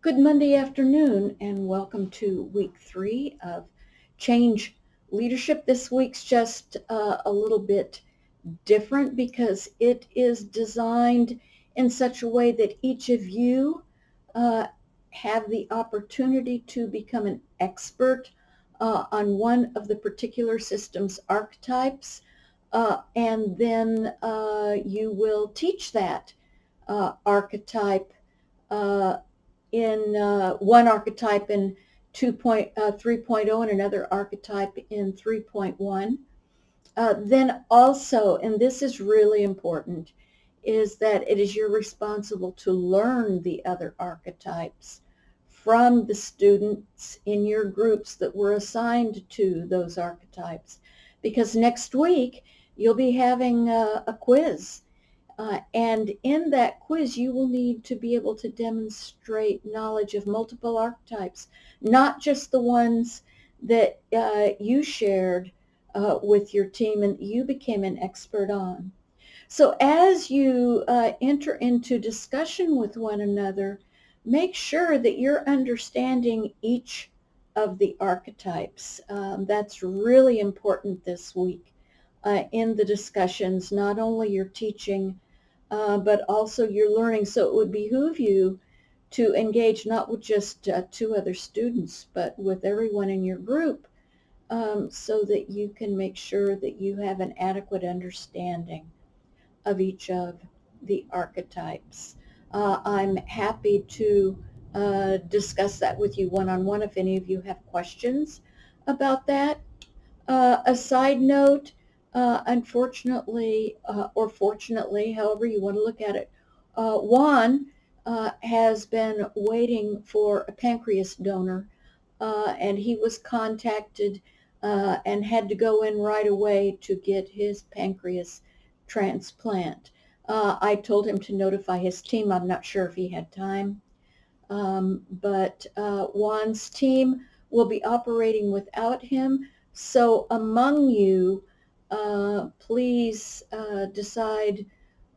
Good Monday afternoon, and welcome to week 3 of Change Leadership. This week's just a little bit different because it is designed in such a way that each of you uh, have the opportunity to become an expert on one of the particular system's archetypes, and then you will teach that archetype uh, in one archetype in 3.0 and another archetype in 3.1. Then also, and this is really important, is that it is your responsible to learn the other archetypes from the students in your groups that were assigned to those archetypes. Because next week you'll be having a quiz, and in that quiz, you will need to be able to demonstrate knowledge of multiple archetypes, not just the ones that you shared with your team and you became an expert on. So as you enter into discussion with one another, make sure that you're understanding each of the archetypes. That's really important this week in the discussions. Not only you're teaching, but also you're learning. So it would behoove you to engage not with just 2 other students, but with everyone in your group, so that you can make sure that you have an adequate understanding of each of the archetypes. I'm happy to discuss that with you one-on-one if any of you have questions about that. A side note, unfortunately, or fortunately, however you want to look at it, Juan has been waiting for a pancreas donor, and he was contacted and had to go in right away to get his pancreas transplant. I told him to notify his team. I'm not sure if he had time, but Juan's team will be operating without him. So among you, please decide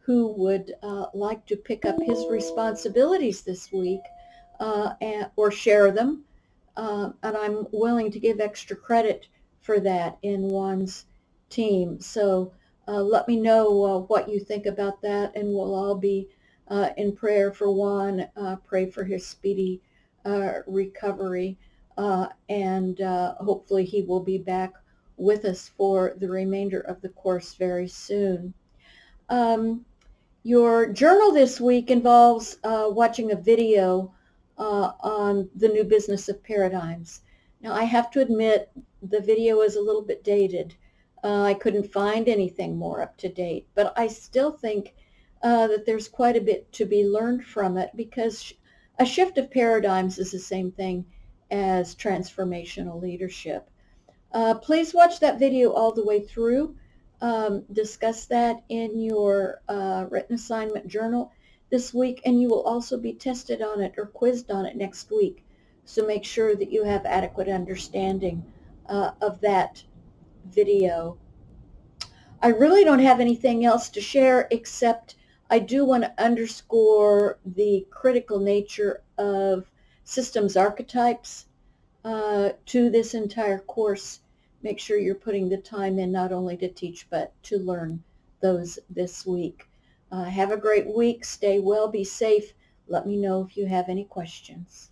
who would like to pick up his responsibilities this week, or share them. And I'm willing to give extra credit for that in Juan's team. So let me know what you think about that, and we'll all be in prayer for Juan, pray for his speedy recovery, and hopefully he will be back with us for the remainder of the course very soon. Your journal this week involves watching a video on the new business of paradigms. Now, I have to admit the video is a little bit dated. I couldn't find anything more up to date, but I still think that there's quite a bit to be learned from it, because a shift of paradigms is the same thing as transformational leadership. Please watch that video all the way through. Discuss that in your written assignment journal this week, and you will also be tested on it or quizzed on it next week. So make sure that you have adequate understanding of that video. I really don't have anything else to share, except I do want to underscore the critical nature of systems archetypes to this entire course. Make sure you're putting the time in not only to teach but to learn those this week. Have a great week. Stay well. Be safe. Let me know if you have any questions.